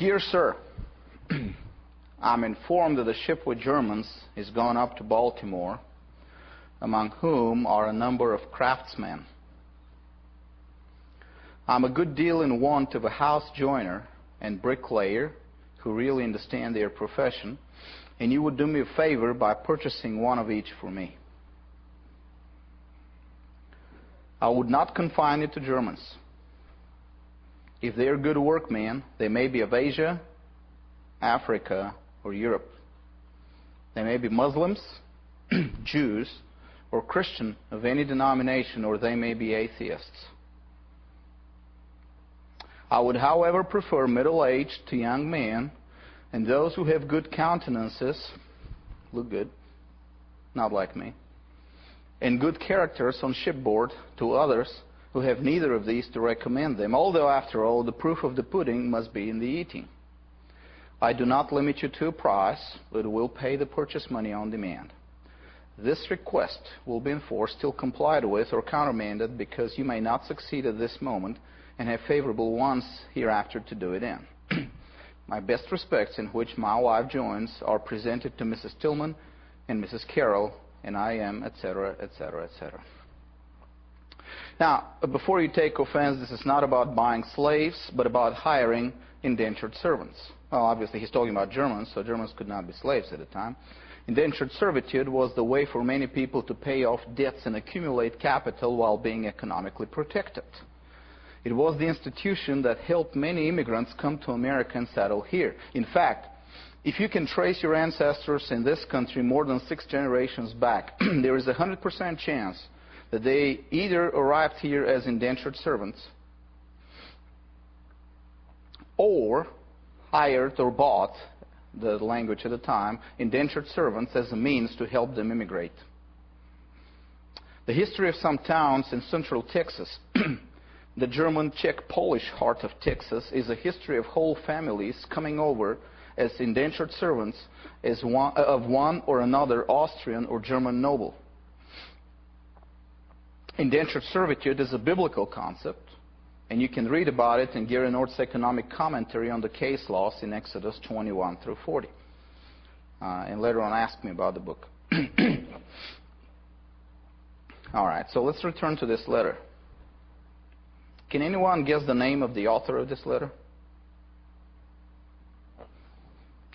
Dear Sir, I'm informed that a ship with Germans is gone up to Baltimore, among whom are a number of craftsmen. I'm a good deal in want of a house joiner and bricklayer who really understand their profession, and you would do me a favor by purchasing one of each for me. I would not confine it to Germans. If they are good workmen, they may be of Asia, Africa, or Europe. They may be Muslims, Jews, or Christian of any denomination, or they may be atheists. I would, however, prefer middle-aged to young men and those who have good countenances, look good, not like me, and good characters on shipboard to others who have neither of these to recommend them, although, after all, the proof of the pudding must be in the eating. I do not limit you to a price, but will pay the purchase money on demand. This request will be enforced till complied with or countermanded, because you may not succeed at this moment and have favourable ones hereafter to do it in. My best respects, in which my wife joins, are presented to Mrs. Tilghman and Mrs. Carroll, and I am, etc., etc., etc. Now, before you take offense, this is not about buying slaves, but about hiring indentured servants. Well, obviously, he's talking about Germans, so Germans could not be slaves at the time. Indentured servitude was the way for many people to pay off debts and accumulate capital while being economically protected. It was the institution that helped many immigrants come to America and settle here. In fact, if you can trace your ancestors in this country more than 6 generations back, there is a 100% chance that they either arrived here as indentured servants or hired or bought, the language at the time, indentured servants as a means to help them immigrate. The history of some towns in central Texas, the German, Czech, Polish heart of Texas, is a history of whole families coming over as indentured servants of one or another Austrian or German noble. Indentured servitude is a biblical concept, and you can read about it in Gary North's economic commentary on the case laws in Exodus 21 through 40. And later on ask me about the book. All right, so let's return to this letter. Can anyone guess the name of the author of this letter?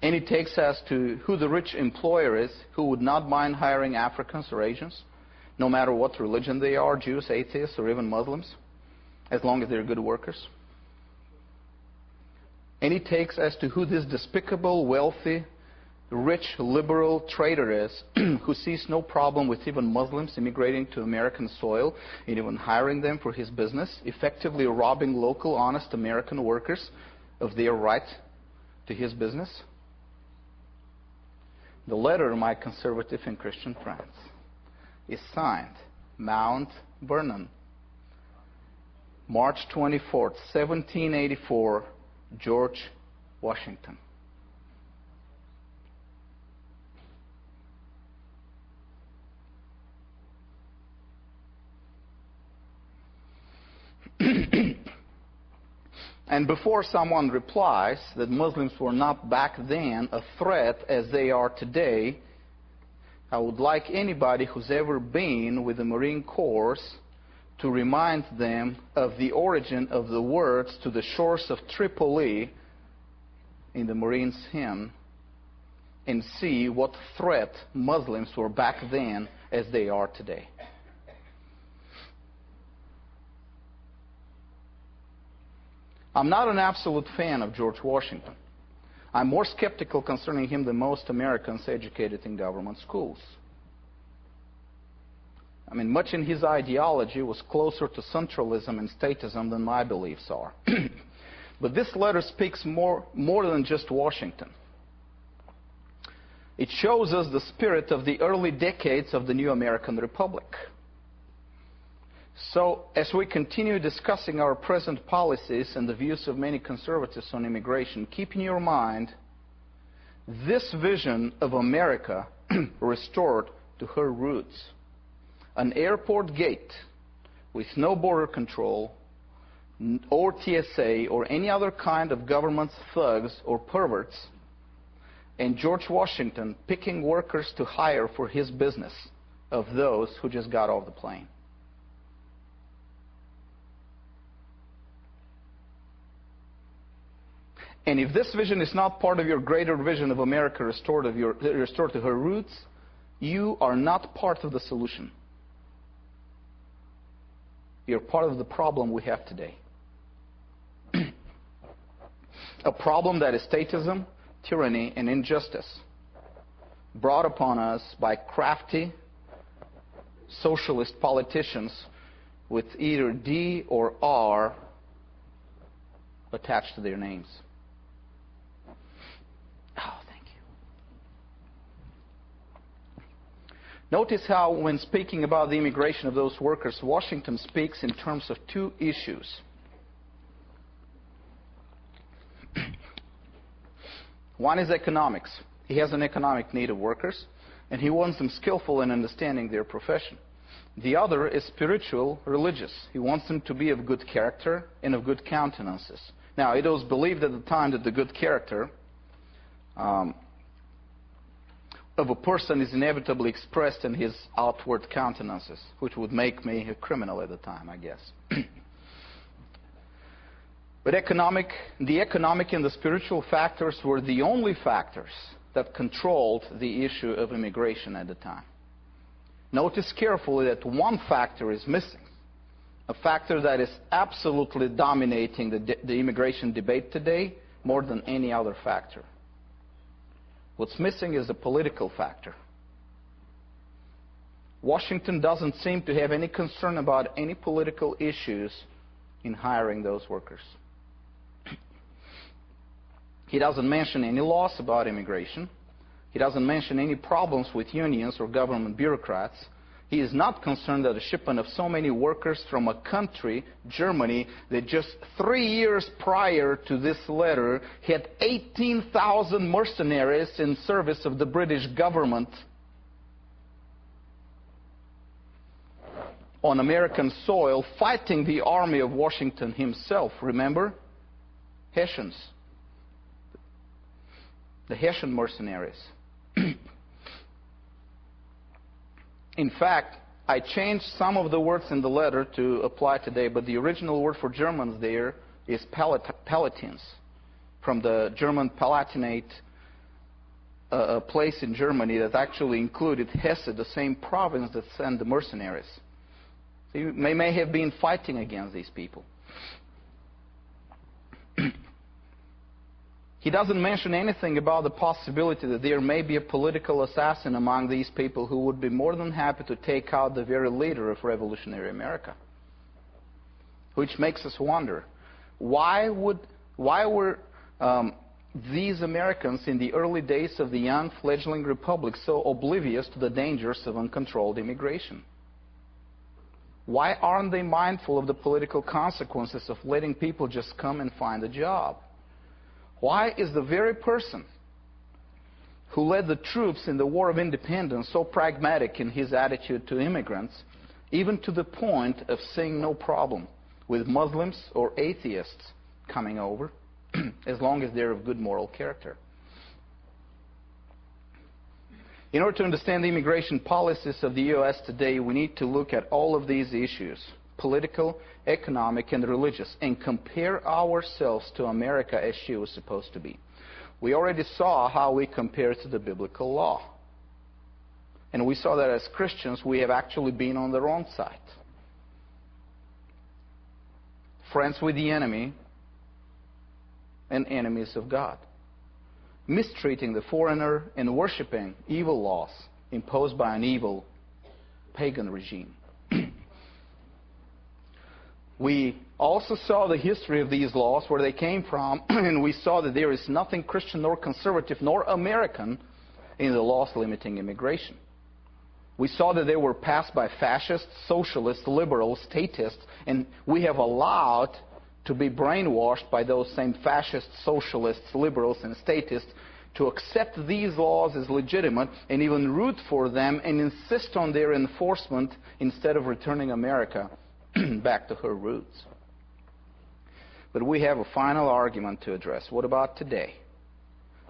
Any takes as to who the rich employer is who would not mind hiring Africans or Asians, no matter what religion they are, Jews, atheists, or even Muslims, as long as they're good workers? Any takes as to who this despicable, wealthy, rich, liberal trader is who sees no problem with even Muslims immigrating to American soil and even hiring them for his business, effectively robbing local, honest American workers of their right to his business? The letter, my conservative and Christian friends, is signed Mount Vernon, March 24th, 1784, George Washington. And before someone replies that Muslims were not back then a threat as they are today, I would like anybody who's ever been with the Marine Corps to remind them of the origin of the words "to the shores of Tripoli" in the Marines' hymn, and see what threat Muslims were back then as they are today. I'm not an absolute fan of George Washington. I'm more skeptical concerning him than most Americans educated in government schools. I mean, much in his ideology was closer to centralism and statism than my beliefs are. But this letter speaks more than just Washington. It shows us the spirit of the early decades of the new American Republic. So, as we continue discussing our present policies and the views of many conservatives on immigration, keep in your mind this vision of America restored to her roots. An airport gate with no border control, or TSA or any other kind of government thugs or perverts, and George Washington picking workers to hire for his business of those who just got off the plane. And if this vision is not part of your greater vision of America restored to her roots, you are not part of the solution. You're part of the problem we have today. A problem that is statism, tyranny, and injustice brought upon us by crafty socialist politicians with either D or R attached to their names. Oh, thank you. Notice how, when speaking about the immigration of those workers, Washington speaks in terms of two issues. One is economics. He has an economic need of workers, and he wants them skillful in understanding their profession. The other is spiritual, religious. He wants them to be of good character and of good countenances. Now, it was believed at the time that the good character of a person is inevitably expressed in his outward countenances, which would make me a criminal at the time, I guess. But the economic and the spiritual factors were the only factors that controlled the issue of immigration at the time. Notice carefully that one factor is missing, a factor that is absolutely dominating the immigration debate today more than any other factor. What's missing is the political factor. Washington doesn't seem to have any concern about any political issues in hiring those workers. He doesn't mention any laws about immigration. He doesn't mention any problems with unions or government bureaucrats. He is not concerned that the shipment of so many workers from a country, Germany, that just 3 years prior to this letter had 18,000 mercenaries in service of the British government on American soil fighting the army of Washington himself. Remember? Hessians. The Hessian mercenaries. In fact, I changed some of the words in the letter to apply today, but the original word for Germans there is Palatines, from the German Palatinate, a place in Germany that actually included Hesse, the same province that sent the mercenaries. So you may have been fighting against these people. He doesn't mention anything about the possibility that there may be a political assassin among these people who would be more than happy to take out the very leader of revolutionary America. Which makes us wonder, why were these Americans in the early days of the young fledgling republic so oblivious to the dangers of uncontrolled immigration? Why aren't they mindful of the political consequences of letting people just come and find a job? Why is the very person who led the troops in the War of Independence so pragmatic in his attitude to immigrants, even to the point of seeing no problem with Muslims or atheists coming over, as long as they're of good moral character? In order to understand the immigration policies of the U.S. today, we need to look at all of these issues, political, economic, and religious, and compare ourselves to America as she was supposed to be. We already saw how we compare to the biblical law. And we saw that as Christians, we have actually been on the wrong side. Friends with the enemy and enemies of God. Mistreating the foreigner and worshiping evil laws imposed by an evil pagan regime. We also saw the history of these laws, where they came from, and we saw that there is nothing Christian nor conservative nor American in the laws limiting immigration. We saw that they were passed by fascists, socialists, liberals, statists, and we have allowed to be brainwashed by those same fascists, socialists, liberals, and statists to accept these laws as legitimate and even root for them and insist on their enforcement instead of returning America back to her roots. But we have a final argument to address. What about today?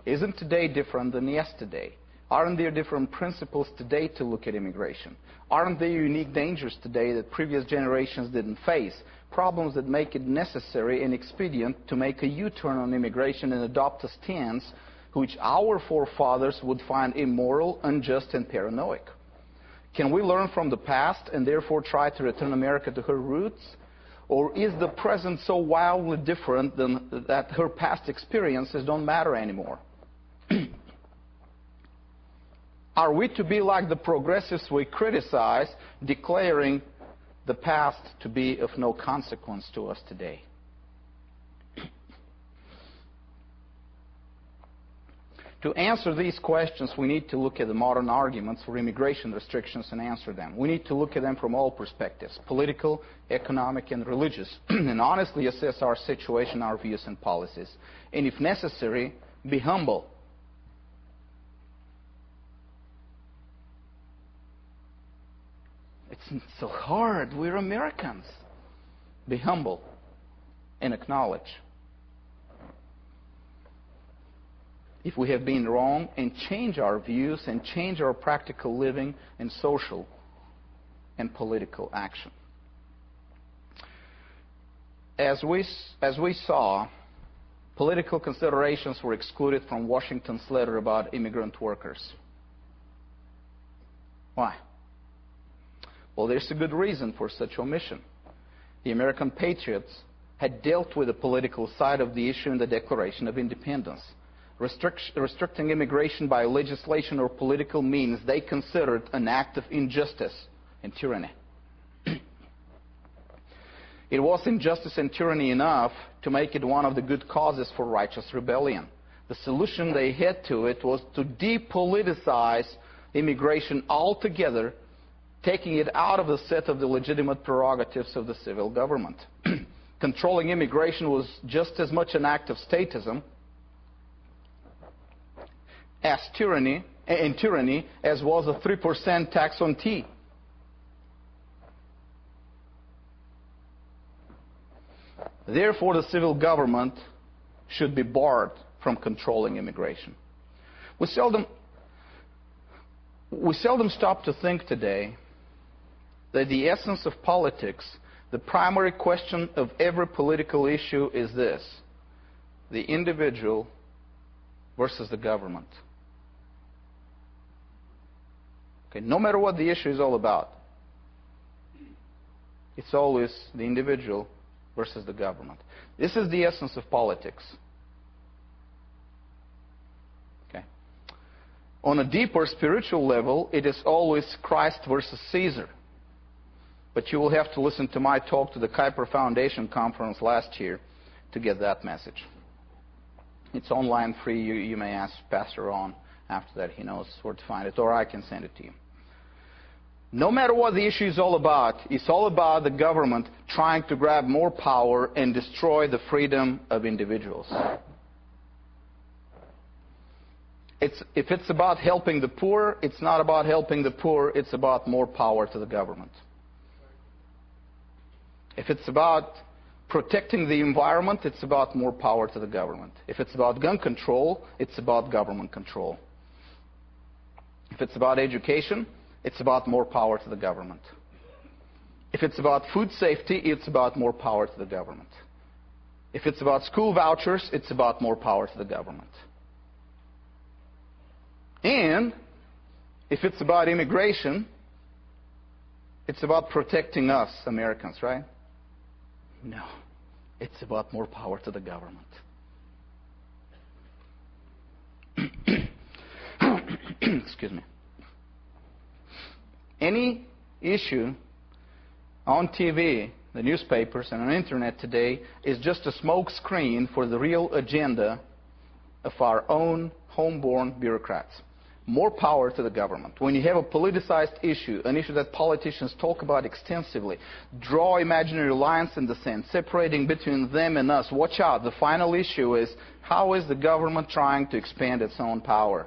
Isn't today different than yesterday? Aren't there different principles today to look at immigration? Aren't there unique dangers today that previous generations didn't face? Problems that make it necessary and expedient to make a U-turn on immigration and adopt a stance which our forefathers would find immoral, unjust, and paranoid. Can we learn from the past and therefore try to return America to her roots? Or is the present so wildly different that her past experiences don't matter anymore? Are we to be like the progressives we criticize, declaring the past to be of no consequence to us today? To answer these questions, we need to look at the modern arguments for immigration restrictions and answer them. We need to look at them from all perspectives, political, economic, and religious, and honestly assess our situation, our views, and policies. And if necessary, be humble. It's so hard. We're Americans. Be humble and acknowledge if we have been wrong, and change our views and change our practical living and social and political action. As we saw, political considerations were excluded from Washington's letter about immigrant workers. Why? Well, there's a good reason for such omission. The American patriots had dealt with the political side of the issue in the Declaration of Independence. Restricting immigration by legislation or political means they considered an act of injustice and tyranny. It was injustice and tyranny enough to make it one of the good causes for righteous rebellion. The solution they had to it was to depoliticize immigration altogether, taking it out of the set of the legitimate prerogatives of the civil government. Controlling immigration was just as much an act of statism as tyranny as was a 3% tax on tea. Therefore, the civil government should be barred from controlling immigration. We seldom stop to think today that the essence of politics, the primary question of every political issue is this: the individual versus the government. Okay, no matter what the issue is all about, it's always the individual versus the government. This is the essence of politics. Okay. On a deeper spiritual level, it is always Christ versus Caesar. But you will have to listen to my talk to the Kuiper Foundation conference last year to get that message. It's online free. You may ask Pastor Ron after that. He knows where to find it, or I can send it to you. No matter what the issue is all about, it's all about the government trying to grab more power and destroy the freedom of individuals. If it's about helping the poor, it's not about helping the poor, it's about more power to the government. If it's about protecting the environment, it's about more power to the government. If it's about gun control, it's about government control. If it's about education, it's about more power to the government. If it's about food safety, it's about more power to the government. If it's about school vouchers, it's about more power to the government. And if it's about immigration, it's about protecting us, Americans, right? No. It's about more power to the government. Excuse me. Any issue on TV, the newspapers, and on the internet today is just a smoke screen for the real agenda of our own homeborn bureaucrats. More power to the government. When you have a politicized issue, an issue that politicians talk about extensively, draw imaginary lines in the sand, separating between them and us. Watch out. The final issue is, how is the government trying to expand its own power?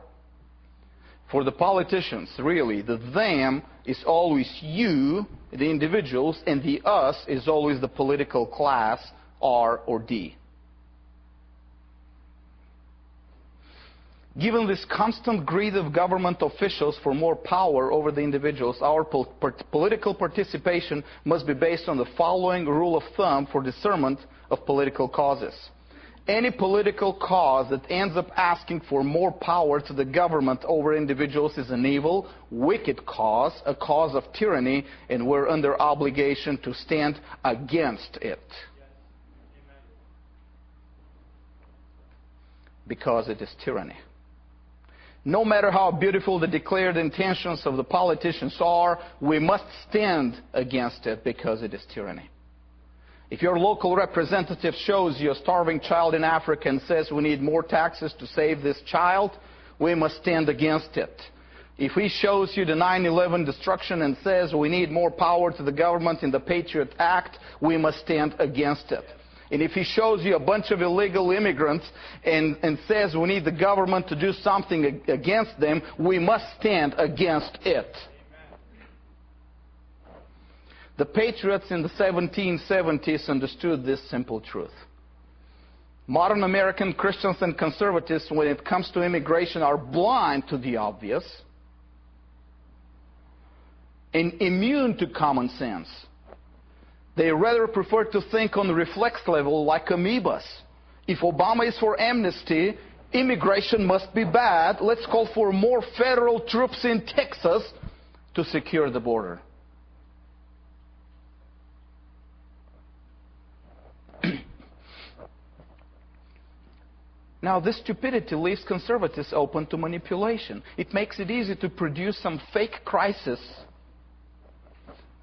For the politicians, really, the them is always you, the individuals, and the us is always the political class R, or D. Given this constant greed of government officials for more power over the individuals, our political participation must be based on the following rule of thumb for discernment of political causes. Any political cause that ends up asking for more power to the government over individuals is an evil, wicked cause, a cause of tyranny, and we're under obligation to stand against it. Because it is tyranny. No matter how beautiful the declared intentions of the politicians are, we must stand against it because it is tyranny. If your local representative shows you a starving child in Africa and says we need more taxes to save this child, we must stand against it. If he shows you the 9/11 destruction and says we need more power to the government in the Patriot Act, we must stand against it. And if he shows you a bunch of illegal immigrants and says we need the government to do something against them, we must stand against it. The patriots in the 1770s understood this simple truth. Modern American Christians and conservatives, when it comes to immigration, are blind to the obvious and immune to common sense. They rather prefer to think on the reflex level like amoebas. If Obama is for amnesty, immigration must be bad. Let's call for more federal troops in Texas to secure the border. Now, this stupidity leaves conservatives open to manipulation. It makes it easy to produce some fake crisis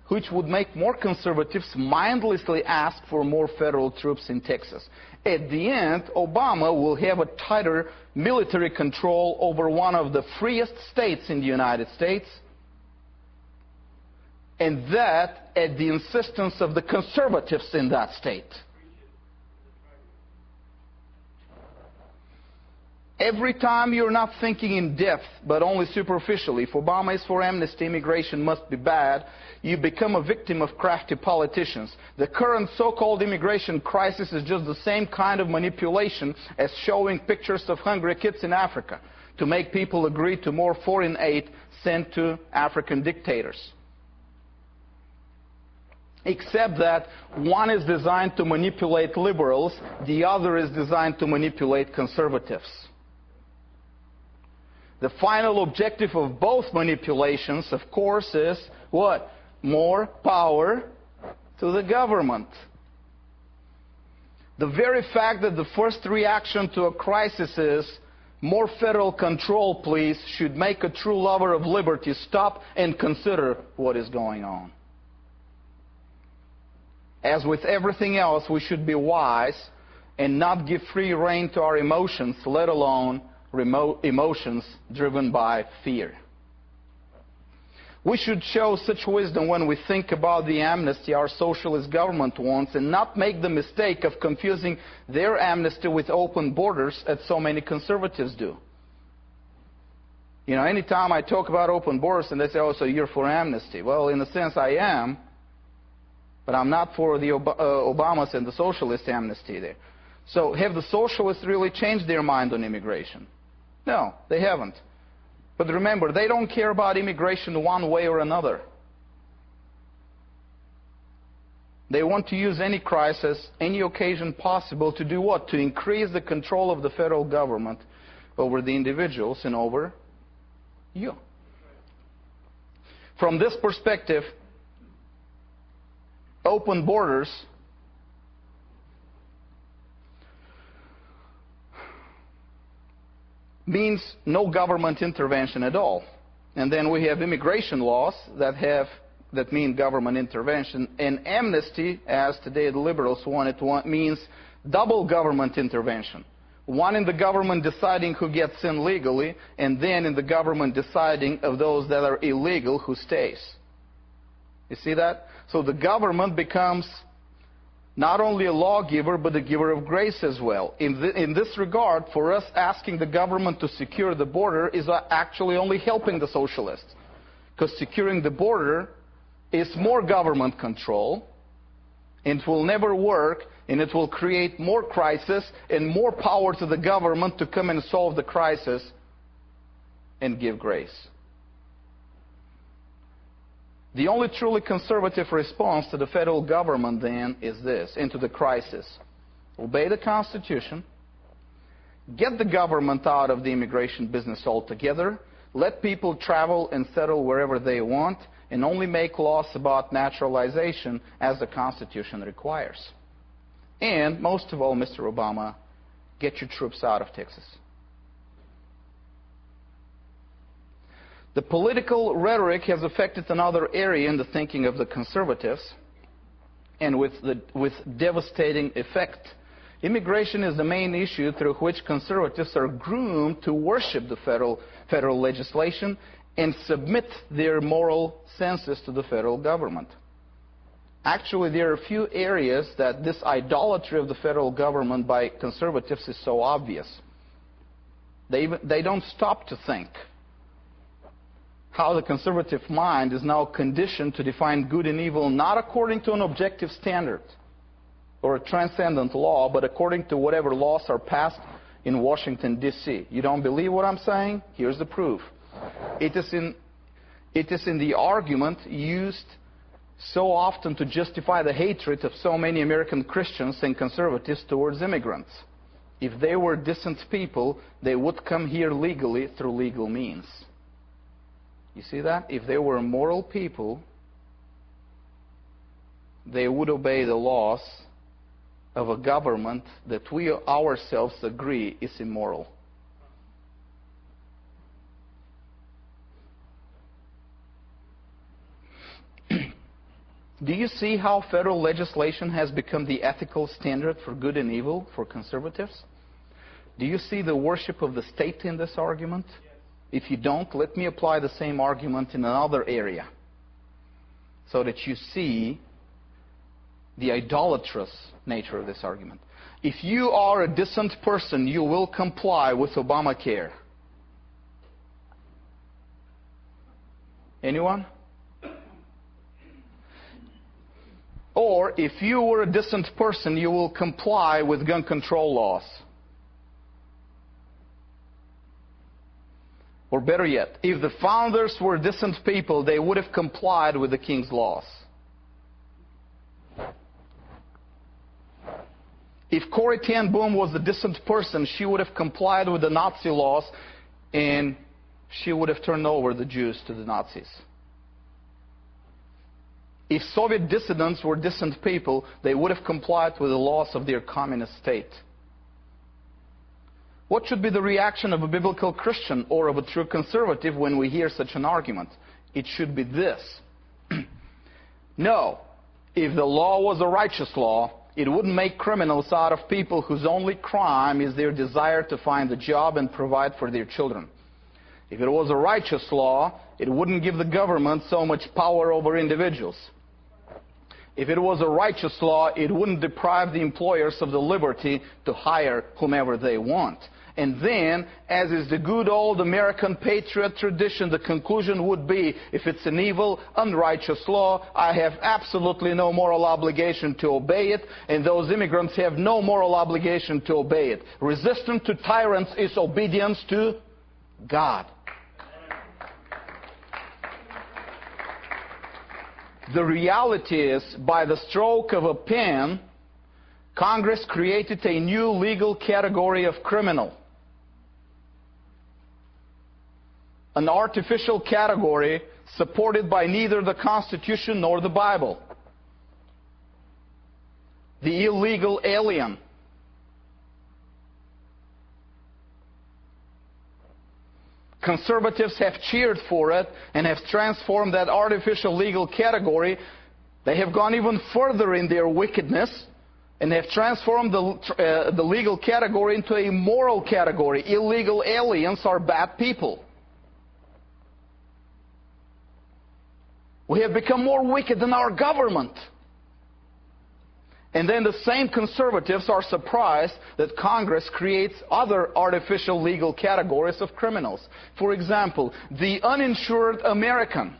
which would make more conservatives mindlessly ask for more federal troops in Texas. At the end, Obama will have a tighter military control over one of the freest states in the United States, and that at the insistence of the conservatives in that state. Every time you're not thinking in depth, but only superficially, if Obama is for amnesty, immigration must be bad, you become a victim of crafty politicians. The current so-called immigration crisis is just the same kind of manipulation as showing pictures of hungry kids in Africa to make people agree to more foreign aid sent to African dictators. Except that one is designed to manipulate liberals, the other is designed to manipulate conservatives. The final objective of both manipulations, of course, is what? More power to the government. The very fact that the first reaction to a crisis is more federal control, please, should make a true lover of liberty stop and consider what is going on. As with everything else, we should be wise and not give free rein to our emotions, let alone emotions driven by fear. We should show such wisdom when we think about the amnesty our socialist government wants and not make the mistake of confusing their amnesty with open borders as so many conservatives do. You know, anytime I talk about open borders and they say, oh, so you're for amnesty. Well, in a sense I am, but I'm not for the Obamas and the socialist amnesty there. So have the socialists really changed their mind on immigration? No, they haven't. But remember, they don't care about immigration one way or another. They want to use any crisis, any occasion possible to do what? To increase the control of the federal government over the individuals and over you. From this perspective, open borders means no government intervention at all. And then we have immigration laws that mean government intervention. And amnesty, as today the liberals want it, means double government intervention. One in the government deciding who gets in legally, and then in the government deciding of those that are illegal who stays. You see that? So the government becomes not only a lawgiver, but a giver of grace as well. In this regard, for us, asking the government to secure the border is actually only helping the socialists. Because securing the border is more government control, and it will never work, and it will create more crisis and more power to the government to come and solve the crisis and give grace. The only truly conservative response to the federal government then is this, into the crisis. Obey the Constitution, get the government out of the immigration business altogether, let people travel and settle wherever they want, and only make laws about naturalization as the Constitution requires. And, most of all, Mr. Obama, get your troops out of Texas. The political rhetoric has affected another area in the thinking of the conservatives, and with devastating effect. Immigration is the main issue through which conservatives are groomed to worship the federal legislation and submit their moral senses to the federal government. Actually, there are few areas that this idolatry of the federal government by conservatives is so obvious. They don't stop to think how the conservative mind is now conditioned to define good and evil not according to an objective standard or a transcendent law, but according to whatever laws are passed in Washington, D.C. You don't believe what I'm saying? Here's the proof. It is in the argument used so often to justify the hatred of so many American Christians and conservatives towards immigrants. If they were decent people, they would come here legally through legal means. You see that? If they were moral people, they would obey the laws of a government that we ourselves agree is immoral. Do you see how federal legislation has become the ethical standard for good and evil for conservatives? Do you see the worship of the state in this argument? If you don't, let me apply the same argument in another area so that you see the idolatrous nature of this argument. If you are a decent person, you will comply with Obamacare. Anyone? Or if you were a decent person, you will comply with gun control laws. Or better yet, if the founders were decent people, they would have complied with the king's laws. If Corrie ten Boom was a decent person, she would have complied with the Nazi laws and she would have turned over the Jews to the Nazis. If Soviet dissidents were decent people, they would have complied with the laws of their communist state. What should be the reaction of a biblical Christian or of a true conservative when we hear such an argument? It should be this. No, if the law was a righteous law, it wouldn't make criminals out of people whose only crime is their desire to find a job and provide for their children. If it was a righteous law, it wouldn't give the government so much power over individuals. If it was a righteous law, it wouldn't deprive the employers of the liberty to hire whomever they want. And then, as is the good old American patriot tradition, the conclusion would be, if it's an evil, unrighteous law, I have absolutely no moral obligation to obey it, and those immigrants have no moral obligation to obey it. Resistance to tyrants is obedience to God. The reality is, by the stroke of a pen, Congress created a new legal category of criminal. An artificial category supported by neither the Constitution nor the Bible. The illegal alien. Conservatives have cheered for it and have transformed that artificial legal category. They have gone even further in their wickedness and have transformed the legal category into a moral category. Illegal aliens are bad people. We have become more wicked than our government. And then the same conservatives are surprised that Congress creates other artificial legal categories of criminals. For example, the uninsured American.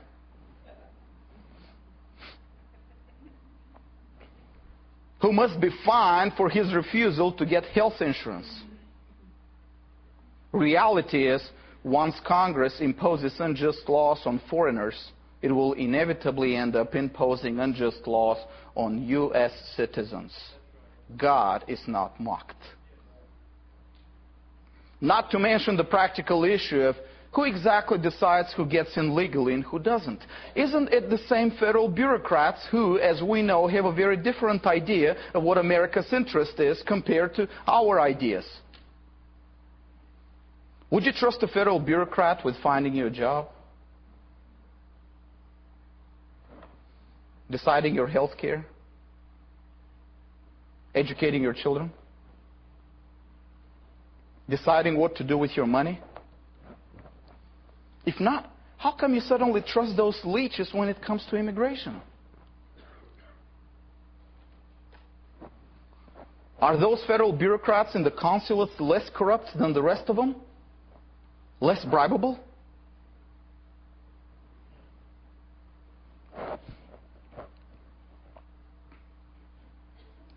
who must be fined for his refusal to get health insurance. Reality is, once Congress imposes unjust laws on foreigners, it will inevitably end up imposing unjust laws on U.S. citizens. God is not mocked. Not to mention the practical issue of who exactly decides who gets in legally and who doesn't. Isn't it the same federal bureaucrats who, as we know, have a very different idea of what America's interest is compared to our ideas? Would you trust a federal bureaucrat with finding you a job? Deciding your health care? Educating your children? Deciding what to do with your money? If not, how come you suddenly trust those leeches when it comes to immigration? Are those federal bureaucrats in the consulates less corrupt than the rest of them? Less bribable?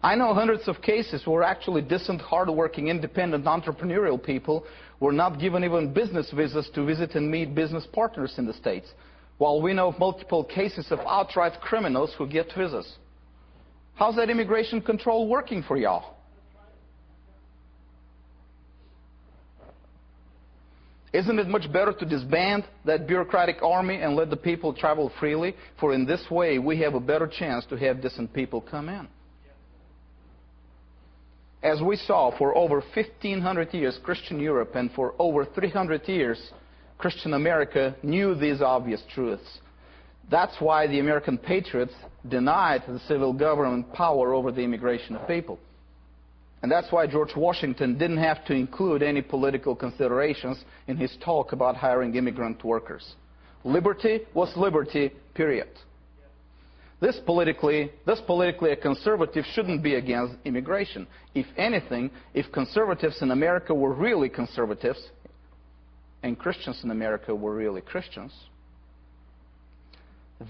I know hundreds of cases where actually decent, hard-working, independent, entrepreneurial people were not given even business visas to visit and meet business partners in the States, while we know of multiple cases of outright criminals who get visas. How's that immigration control working for y'all? Isn't it much better to disband that bureaucratic army and let the people travel freely? For in this way, we have a better chance to have decent people come in. As we saw, for over 1,500 years, Christian Europe, and for over 300 years, Christian America knew these obvious truths. That's why the American patriots denied the civil government power over the immigration of people. And that's why George Washington didn't have to include any political considerations in his talk about hiring immigrant workers. Liberty was liberty, period. This politically, a conservative shouldn't be against immigration. If anything, if conservatives in America were really conservatives, and Christians in America were really Christians,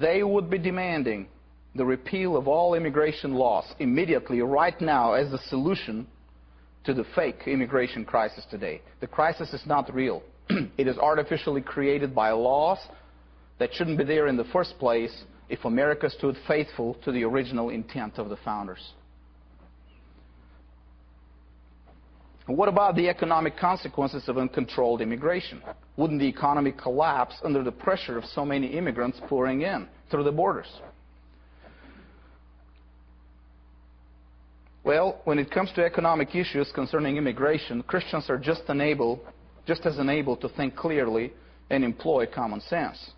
they would be demanding the repeal of all immigration laws immediately, right now, as the solution to the fake immigration crisis today. The crisis is not real. It is artificially created by laws that shouldn't be there in the first place if America stood faithful to the original intent of the founders. What about the economic consequences of uncontrolled immigration? Wouldn't the economy collapse under the pressure of so many immigrants pouring in through the borders? Well, when it comes to economic issues concerning immigration, Christians are just as unable to think clearly and employ common sense.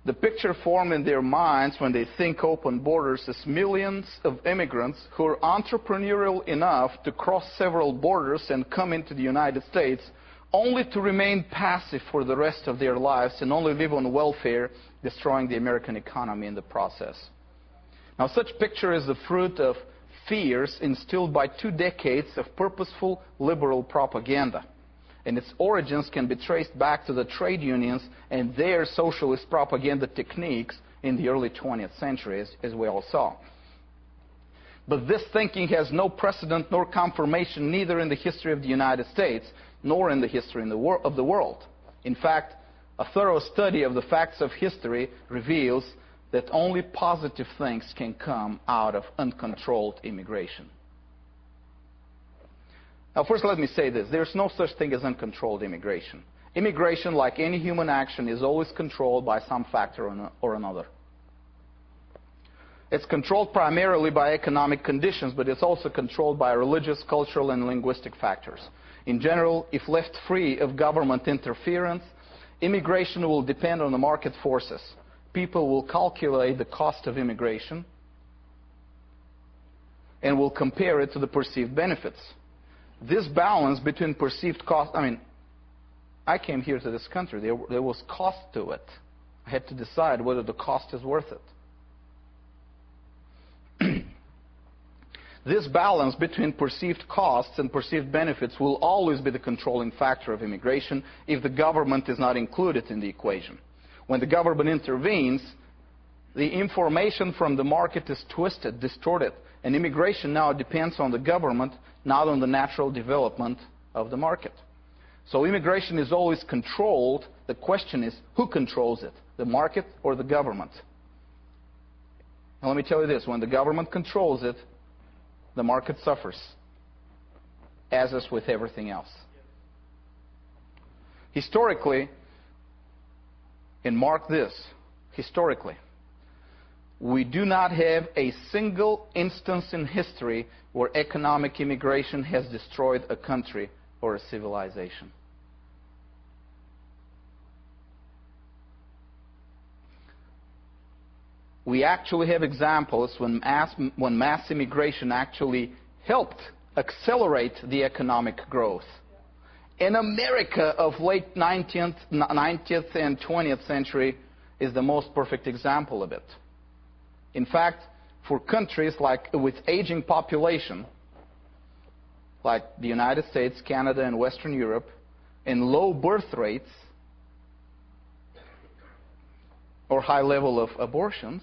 The picture formed in their minds when they think open borders is millions of immigrants who are entrepreneurial enough to cross several borders and come into the United States only to remain passive for the rest of their lives and only live on welfare, destroying the American economy in the process. Now, such picture is the fruit of fears instilled by 2 decades of purposeful liberal propaganda. And its origins can be traced back to the trade unions and their socialist propaganda techniques in the early 20th century, as we all saw. But this thinking has no precedent nor confirmation neither in the history of the United States nor in the history of the world. In fact, a thorough study of the facts of history reveals that only positive things can come out of uncontrolled immigration. Now, first let me say this. There's no such thing as uncontrolled immigration. Immigration, like any human action, is always controlled by some factor or another. It's controlled primarily by economic conditions, but it's also controlled by religious, cultural, and linguistic factors. In general, if left free of government interference, immigration will depend on the market forces. People will calculate the cost of immigration and will compare it to the perceived benefits. This balance between perceived cost, I came here to this country. There was cost to it. I had to decide whether the cost is worth it. This balance between perceived costs and perceived benefits will always be the controlling factor of immigration if the government is not included in the equation. When the government intervenes, the information from the market is twisted, distorted, And immigration now depends on the government, not on the natural development of the market. So immigration is always controlled. The question is, who controls it? The market or the government? And let me tell you this, when the government controls it, the market suffers, as is with everything else. Historically, and mark this, historically, we do not have a single instance in history where economic immigration has destroyed a country or a civilization. We actually have examples when mass immigration actually helped accelerate the economic growth. In America of late 19th and 20th century is the most perfect example of it. In fact, for countries like with aging population, like the United States, Canada, and Western Europe, and low birth rates or high level of abortions,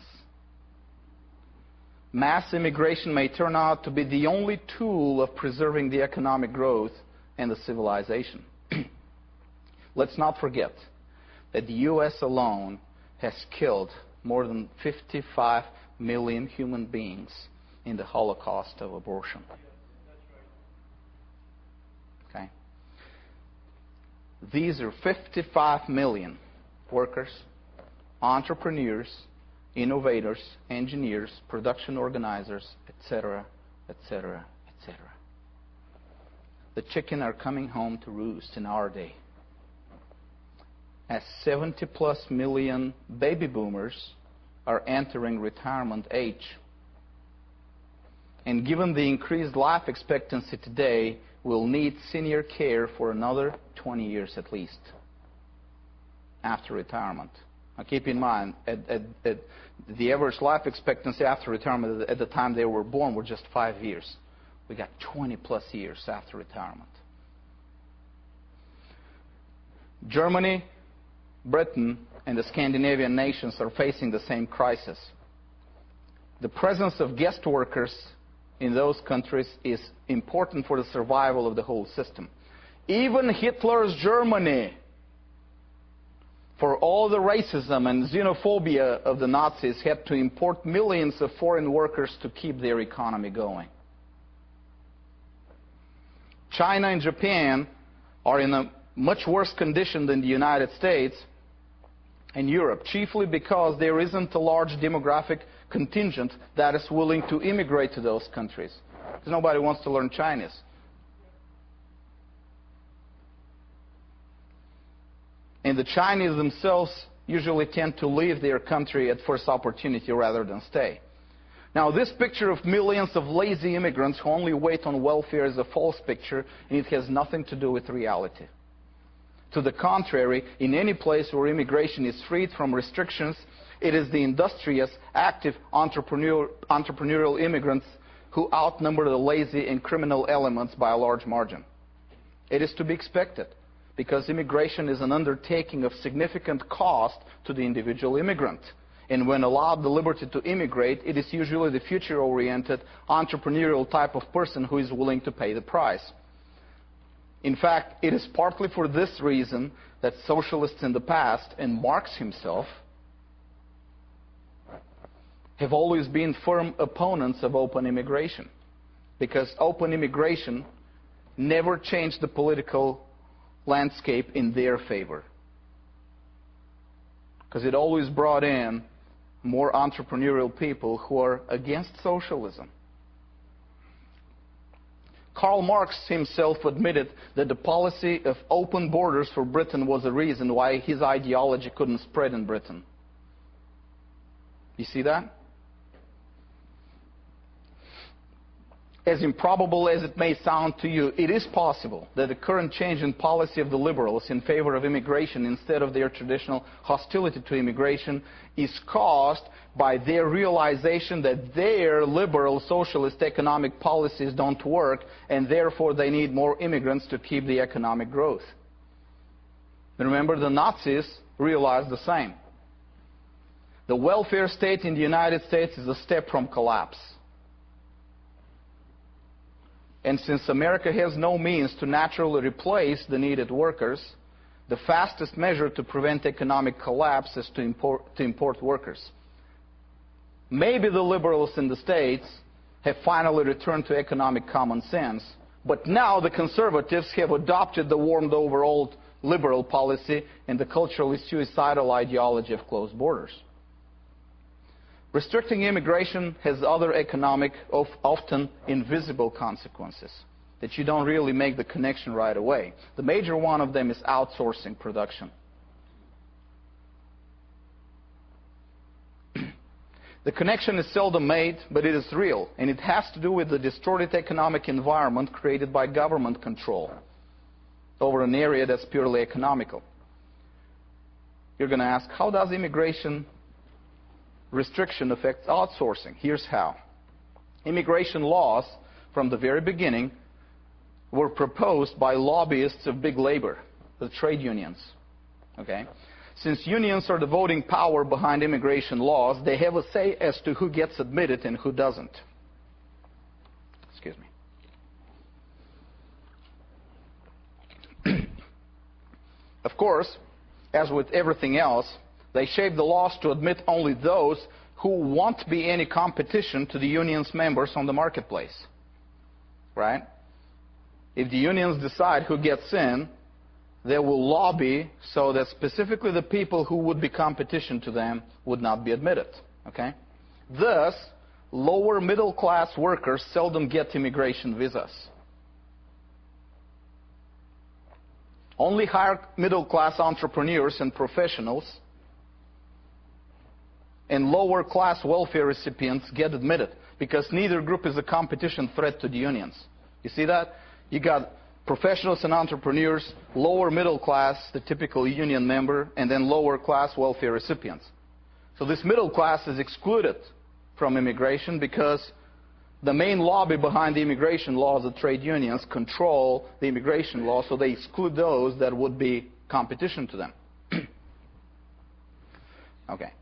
mass immigration may turn out to be the only tool of preserving the economic growth and the civilization. Let's not forget that the U.S. alone has killed more than 55 million human beings in the Holocaust of abortion. Okay? These are 55 million workers, entrepreneurs, innovators, engineers, production organizers, etc., etc., etc. The chicken are coming home to roost in our day. As 70+ million baby boomers are entering retirement age. And given the increased life expectancy today, we'll need senior care for another 20 years at least after retirement. Now keep in mind, the average life expectancy after retirement at the time they were born were just 5 years. We got 20+ years after retirement. Germany, Britain, and the Scandinavian nations are facing the same crisis. The presence of guest workers in those countries is important for the survival of the whole system. Even Hitler's Germany, for all the racism and xenophobia of the Nazis, had to import millions of foreign workers to keep their economy going. China and Japan are in a much worse condition than the United States and Europe, chiefly because there isn't a large demographic contingent that is willing to immigrate to those countries. Because nobody wants to learn Chinese. And the Chinese themselves usually tend to leave their country at first opportunity rather than stay. Now, this picture of millions of lazy immigrants who only wait on welfare is a false picture, and it has nothing to do with reality. To the contrary, in any place where immigration is freed from restrictions, it is the industrious, active, entrepreneurial immigrants who outnumber the lazy and criminal elements by a large margin. It is to be expected, because immigration is an undertaking of significant cost to the individual immigrant. And when allowed the liberty to immigrate, it is usually the future-oriented, entrepreneurial type of person who is willing to pay the price. In fact, it is partly for this reason that socialists in the past, and Marx himself, have always been firm opponents of open immigration. Because open immigration never changed the political landscape in their favor. Because it always brought in more entrepreneurial people who are against socialism. Karl Marx himself admitted that the policy of open borders for Britain was a reason why his ideology couldn't spread in Britain. You see that? As improbable as it may sound to you, it is possible that the current change in policy of the liberals in favor of immigration instead of their traditional hostility to immigration is caused by their realization that their liberal socialist economic policies don't work, and therefore they need more immigrants to keep the economic growth. Remember, the Nazis realized the same. The welfare state in the United States is a step from collapse. And since America has no means to naturally replace the needed workers, the fastest measure to prevent economic collapse is to import workers. Maybe the liberals in the States have finally returned to economic common sense, but now the conservatives have adopted the warmed-over old liberal policy and the culturally suicidal ideology of closed borders. Restricting immigration has other economic, often invisible consequences that you don't really make the connection right away. The major one of them is outsourcing production. The connection is seldom made, but it is real, and it has to do with the distorted economic environment created by government control over an area that's purely economical. You're going to ask, how does immigration restriction affect outsourcing? Here's how. Immigration laws, from the very beginning, were proposed by lobbyists of big labor, the trade unions. Okay? Since unions are the voting power behind immigration laws, they have a say as to who gets admitted and who doesn't. Excuse me. Of course, as with everything else, they shape the laws to admit only those who won't be any competition to the union's members on the marketplace. Right? If the unions decide who gets in, they will lobby so that specifically the people who would be competition to them would not be admitted. Okay? Thus, lower middle class workers seldom get immigration visas. Only higher middle class entrepreneurs and professionals and lower class welfare recipients get admitted because neither group is a competition threat to the unions. You see that? You got professionals and entrepreneurs, lower middle class, the typical union member, and then lower class welfare recipients. So this middle class is excluded from immigration because the main lobby behind the immigration laws, the trade unions, control the immigration law, so they exclude those that would be competition to them. Okay.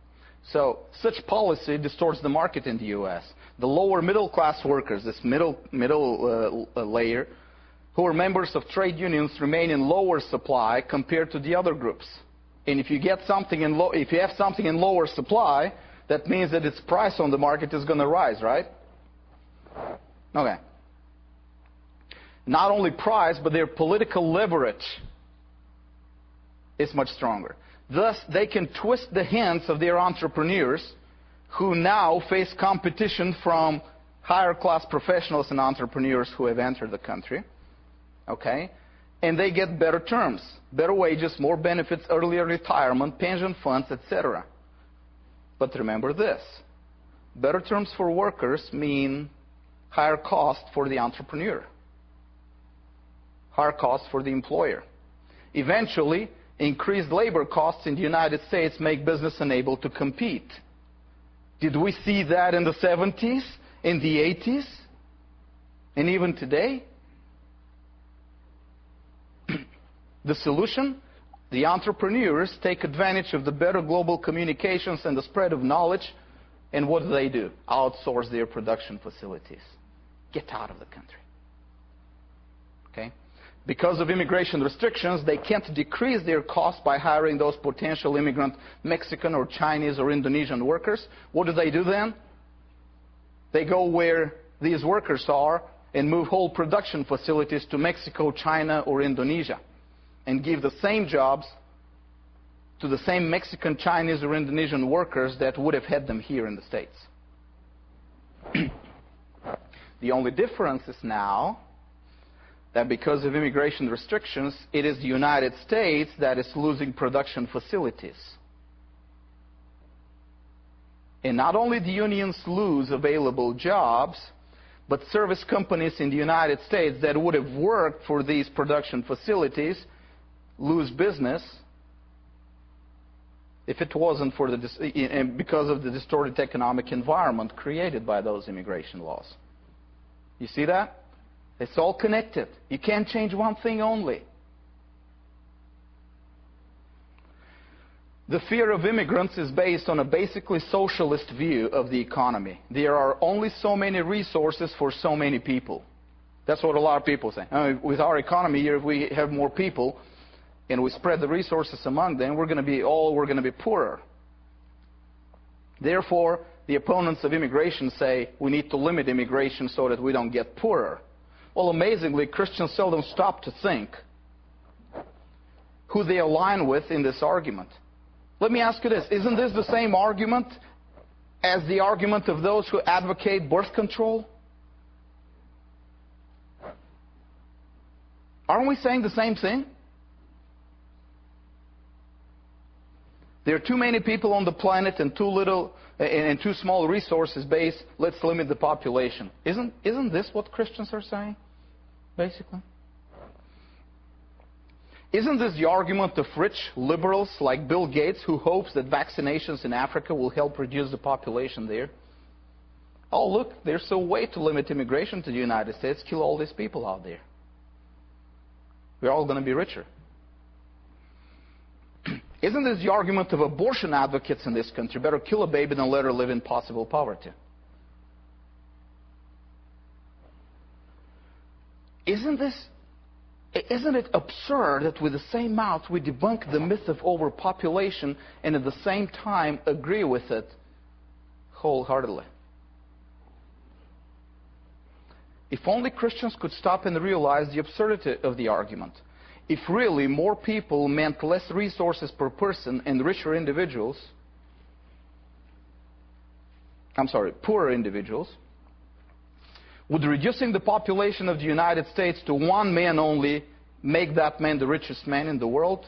So such policy distorts the market in the U.S. The lower middle class workers, this middle layer, who are members of trade unions, remain in lower supply compared to the other groups. And if you have something in lower supply, that means that its price on the market is going to rise, right? Okay. Not only price, but their political leverage is much stronger. Thus, they can twist the hands of their entrepreneurs who now face competition from higher class professionals and entrepreneurs who have entered the country. Okay? And they get better terms, better wages, more benefits, earlier retirement, pension funds, etc. But remember this. Better terms for workers mean higher cost for the entrepreneur, higher cost for the employer. Eventually, increased labor costs in the United States make business unable to compete. Did we see that in the 70s, in the 80s, and even today? The solution? The entrepreneurs take advantage of the better global communications and the spread of knowledge, and what do? Outsource their production facilities. Get out of the country. Okay? Because of immigration restrictions, they can't decrease their costs by hiring those potential immigrant Mexican or Chinese or Indonesian workers. What do then? They go where these workers are and move whole production facilities to Mexico, China, or Indonesia and give the same jobs to the same Mexican, Chinese, or Indonesian workers that would have had them here in the States. The only difference is now that because of immigration restrictions, it is the United States that is losing production facilities. And not only the unions lose available jobs, but service companies in the United States that would have worked for these production facilities lose business if it wasn't for because of the distorted economic environment created by those immigration laws. You see that? It's all connected. You can't change one thing only. The fear of immigrants is based on a basically socialist view of the economy. There are only so many resources for so many people. That's what a lot of people say. I mean, with our economy here, if we have more people and we spread the resources among them, we're going to be poorer. Therefore, the opponents of immigration say we need to limit immigration so that we don't get poorer. Well, amazingly, Christians seldom stop to think who they align with in this argument. Let me ask you this. Isn't this the same argument as the argument of those who advocate birth control? Aren't we saying the same thing? There are too many people on the planet and too small resources base. Let's limit the population. Isn't this what Christians are saying, basically? Isn't this the argument of rich liberals like Bill Gates, who hopes that vaccinations in Africa will help reduce the population there? Oh, look, there's a way to limit immigration to the United States. Kill all these people out there. We're all going to be richer. Isn't this the argument of abortion advocates in this country? Better kill a baby than let her live in possible poverty. Isn't it absurd that with the same mouth we debunk the myth of overpopulation and at the same time agree with it wholeheartedly? If only Christians could stop and realize the absurdity of the argument. If really more people meant less resources per person and richer individuals, poorer individuals, would reducing the population of the United States to one man only make that man the richest man in the world?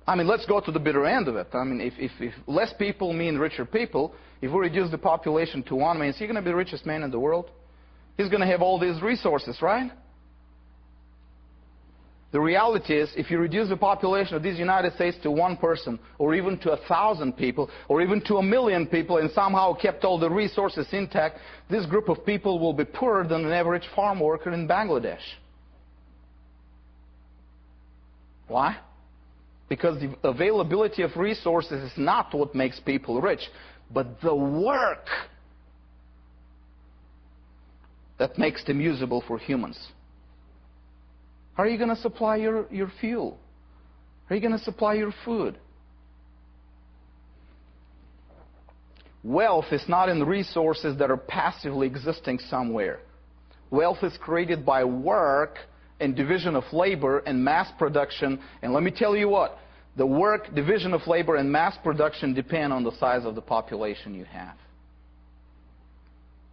I mean, let's go to the bitter end of it. I mean, if less people mean richer people, if we reduce the population to one man, is he going to be the richest man in the world? He's going to have all these resources, right? The reality is, if you reduce the population of this United States to one person, or even to 1,000 people, or even to 1,000,000 people, and somehow kept all the resources intact, this group of people will be poorer than an average farm worker in Bangladesh. Why? Because the availability of resources is not what makes people rich, but the work that makes them usable for humans. How are you going to supply your fuel? How are you going to supply your food? Wealth is not in resources that are passively existing somewhere. Wealth is created by work and division of labor and mass production. And let me tell you what, the work, division of labor, and mass production depend on the size of the population you have.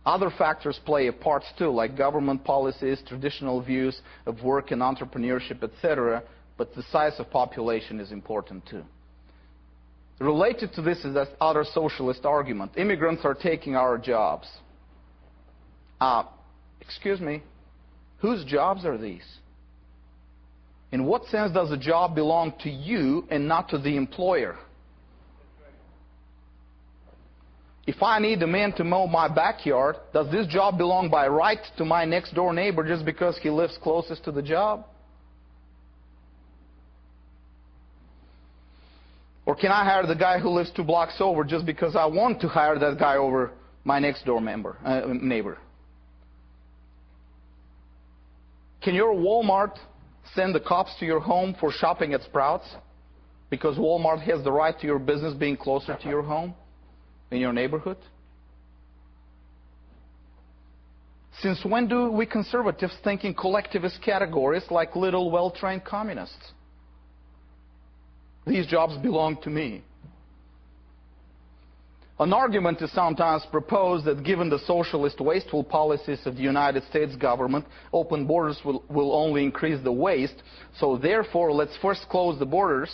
Other factors play a part too, like government policies, traditional views of work and entrepreneurship, etc. But the size of population is important too. Related to this is that other socialist argument. Immigrants are taking our jobs. Excuse me, whose jobs are these? In what sense does a job belong to you and not to the employer? If I need a man to mow my backyard, does this job belong by right to my next door neighbor just because he lives closest to the job? Or can I hire the guy who lives 2 blocks over just because I want to hire that guy over my next door neighbor? Can your Walmart send the cops to your home for shopping at Sprouts because Walmart has the right to your business being closer to your home? In your neighborhood? Since when do we conservatives think in collectivist categories like little well-trained communists? These jobs belong to me. An argument is sometimes proposed that given the socialist wasteful policies of the United States government, open borders will only increase the waste, so therefore let's first close the borders,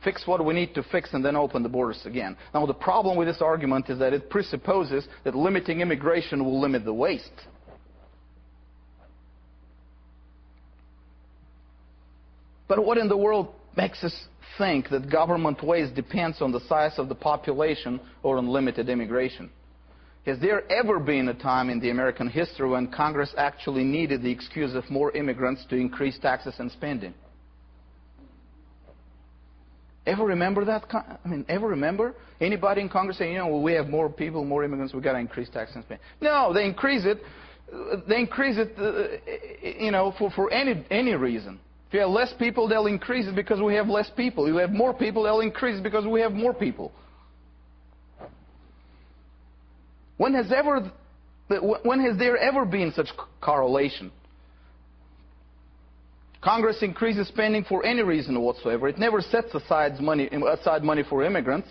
fix what we need to fix, and then open the borders again. Now, the problem with this argument is that it presupposes that limiting immigration will limit the waste. But what in the world makes us think that government waste depends on the size of the population or on limited immigration? Has there ever been a time in the American history when Congress actually needed the excuse of more immigrants to increase taxes and spending? Ever remember that? Ever remember? Anybody in Congress saying, well, we have more people, more immigrants, we've got to increase tax and spending. No, they increase it. They increase it, for any reason. If you have less people, they'll increase it because we have less people. If you have more people, they'll increase it because we have more people. When has there ever been such correlation? Congress increases spending for any reason whatsoever. It never sets aside money for immigrants,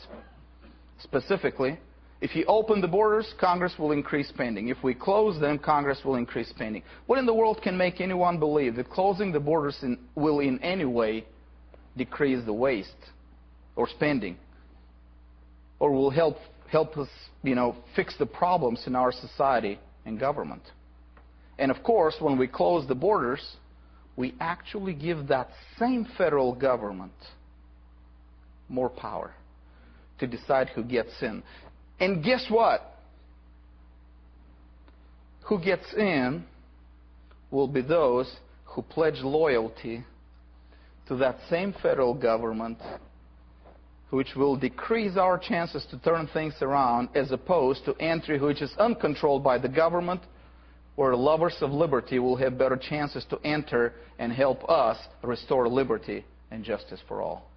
specifically. If you open the borders, Congress will increase spending. If we close them, Congress will increase spending. What in the world can make anyone believe that closing the borders will in any way decrease the waste or spending, or will help us, fix the problems in our society and government? And of course, when we close the borders, we actually give that same federal government more power to decide who gets in. And guess what? Who gets in will be those who pledge loyalty to that same federal government, which will decrease our chances to turn things around, as opposed to entry which is uncontrolled by the government, where lovers of liberty will have better chances to enter and help us restore liberty and justice for all.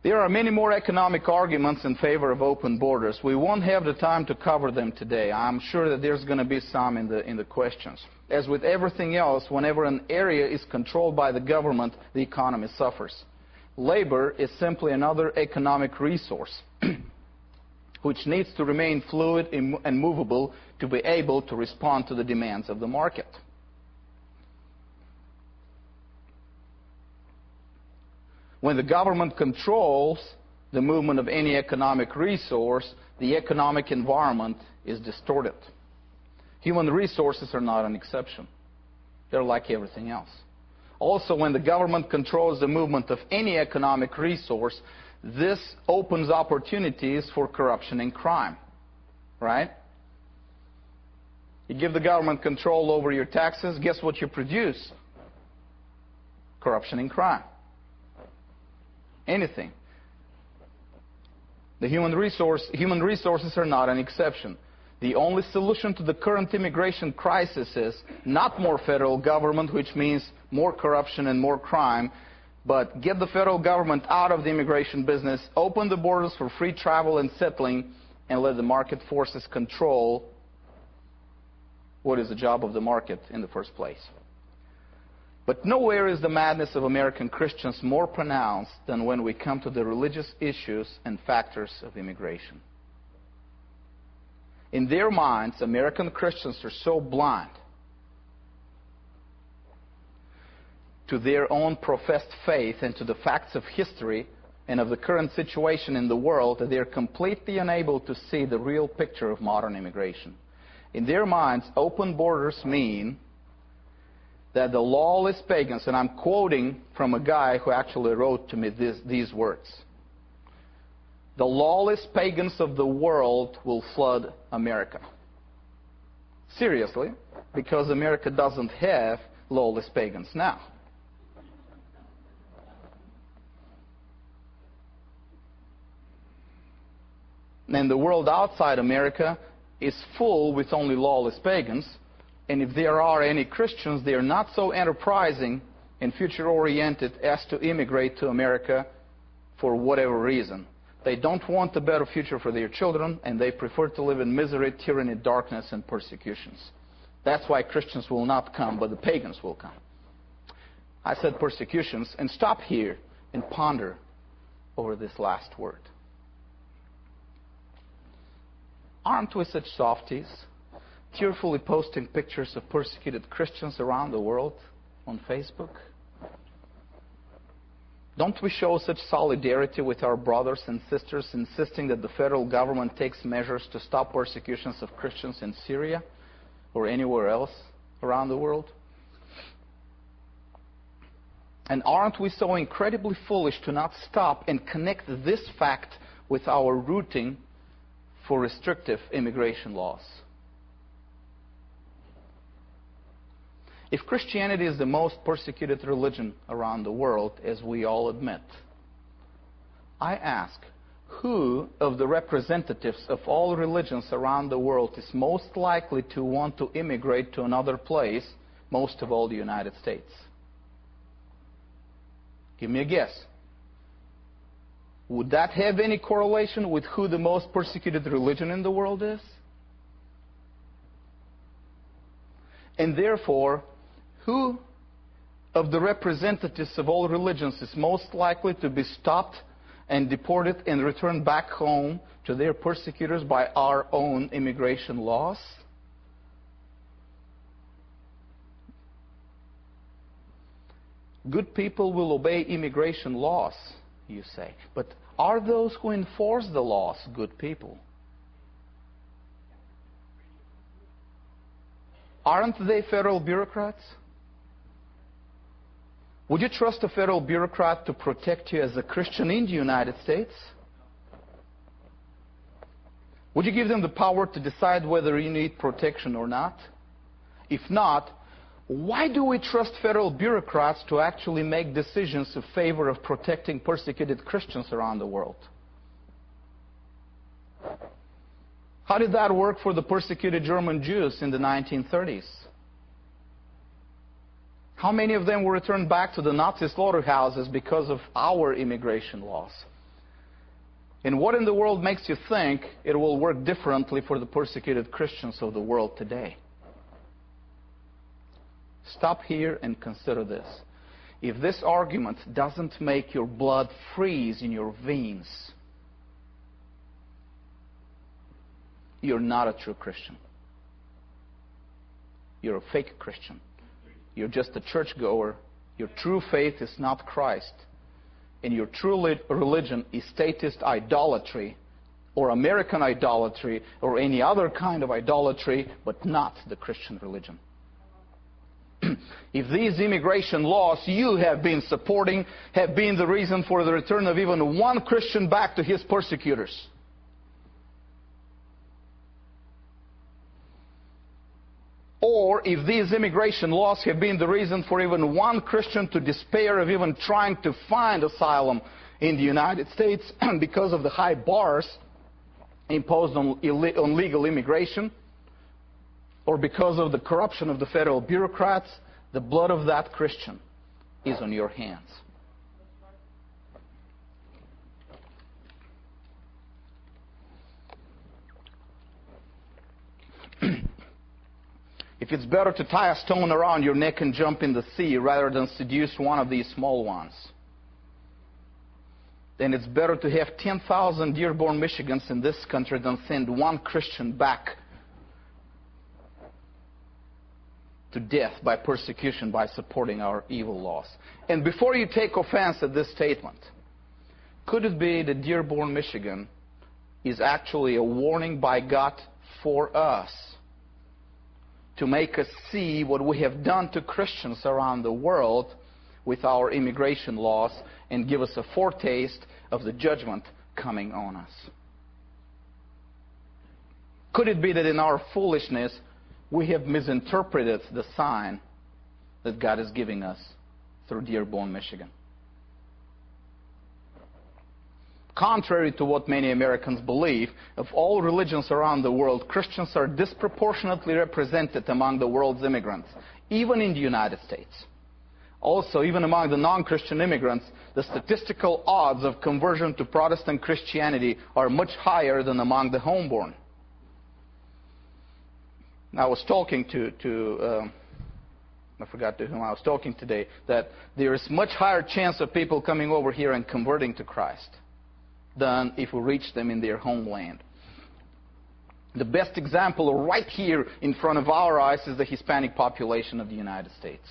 There are many more economic arguments in favor of open borders. We won't have the time to cover them today. I'm sure that there's going to be some in the questions. As with everything else, whenever an area is controlled by the government, the economy suffers. Labor is simply another economic resource which needs to remain fluid and movable to be able to respond to the demands of the market. When the government controls the movement of any economic resource, the economic environment is distorted. Human resources are not an exception. They're like everything else. Also, when the government controls the movement of any economic resource, this opens opportunities for corruption and crime, right? You give the government control over your taxes, guess what you produce? Corruption and crime. Anything. The human resources are not an exception. The only solution to the current immigration crisis is not more federal government, which means more corruption and more crime, but get the federal government out of the immigration business, open the borders for free travel and settling, and let the market forces control what is the job of the market in the first place. But nowhere is the madness of American Christians more pronounced than when we come to the religious issues and factors of immigration. In their minds, American Christians are so blind to their own professed faith and to the facts of history and of the current situation in the world that they are completely unable to see the real picture of modern immigration. In their minds, open borders mean that the lawless pagans, and I'm quoting from a guy who actually wrote to me these words, the lawless pagans of the world will flood America. Seriously, because America doesn't have lawless pagans now. And the world outside America is full with only lawless pagans. And if there are any Christians, they are not so enterprising and future-oriented as to immigrate to America for whatever reason. They don't want a better future for their children, and they prefer to live in misery, tyranny, darkness, and persecutions. That's why Christians will not come, but the pagans will come. I said persecutions, and stop here and ponder over this last word. Aren't we such softies, tearfully posting pictures of persecuted Christians around the world on Facebook? Don't we show such solidarity with our brothers and sisters, insisting that the federal government takes measures to stop persecutions of Christians in Syria or anywhere else around the world? And aren't we so incredibly foolish to not stop and connect this fact with our rooting for restrictive immigration laws? If Christianity is the most persecuted religion around the world, as we all admit, I ask, who of the representatives of all religions around the world is most likely to want to immigrate to another place, most of all the United States? Give me a guess. Would that have any correlation with who the most persecuted religion in the world is? And therefore, who of the representatives of all religions is most likely to be stopped and deported and returned back home to their persecutors by our own immigration laws? Good people will obey immigration laws, you say. But are those who enforce the laws good people? Aren't they federal bureaucrats? Would you trust a federal bureaucrat to protect you as a Christian in the United States? Would you give them the power to decide whether you need protection or not? If not, why do we trust federal bureaucrats to actually make decisions in favor of protecting persecuted Christians around the world? How did that work for the persecuted German Jews in the 1930s? How many of them were returned back to the Nazi slaughterhouses because of our immigration laws? And what in the world makes you think it will work differently for the persecuted Christians of the world today? Stop here and consider this. If this argument doesn't make your blood freeze in your veins, you're not a true Christian. You're a fake Christian. You're just a churchgoer. Your true faith is not Christ. And your true religion is statist idolatry, or American idolatry, or any other kind of idolatry, but not the Christian religion. If these immigration laws you have been supporting have been the reason for the return of even one Christian back to his persecutors, or if these immigration laws have been the reason for even one Christian to despair of even trying to find asylum in the United States because of the high bars imposed on legal immigration, or because of the corruption of the federal bureaucrats, the blood of that Christian is on your hands. If it's better to tie a stone around your neck and jump in the sea rather than seduce one of these small ones, then it's better to have 10,000 Dearborn, Michigans in this country than send one Christian back to death by persecution by supporting our evil laws. And before you take offense at this statement, could it be that Dearborn, Michigan is actually a warning by God for us to make us see what we have done to Christians around the world with our immigration laws and give us a foretaste of the judgment coming on us? Could it be that in our foolishness we have misinterpreted the sign that God is giving us through Dearborn, Michigan? Contrary to what many Americans believe, of all religions around the world, Christians are disproportionately represented among the world's immigrants, even in the United States. Also, even among the non-Christian immigrants, the statistical odds of conversion to Protestant Christianity are much higher than among the homeborn. I was talking I forgot to whom I was talking today, that there is much higher chance of people coming over here and converting to Christ than if we reach them in their homeland. The best example right here in front of our eyes is the Hispanic population of the United States.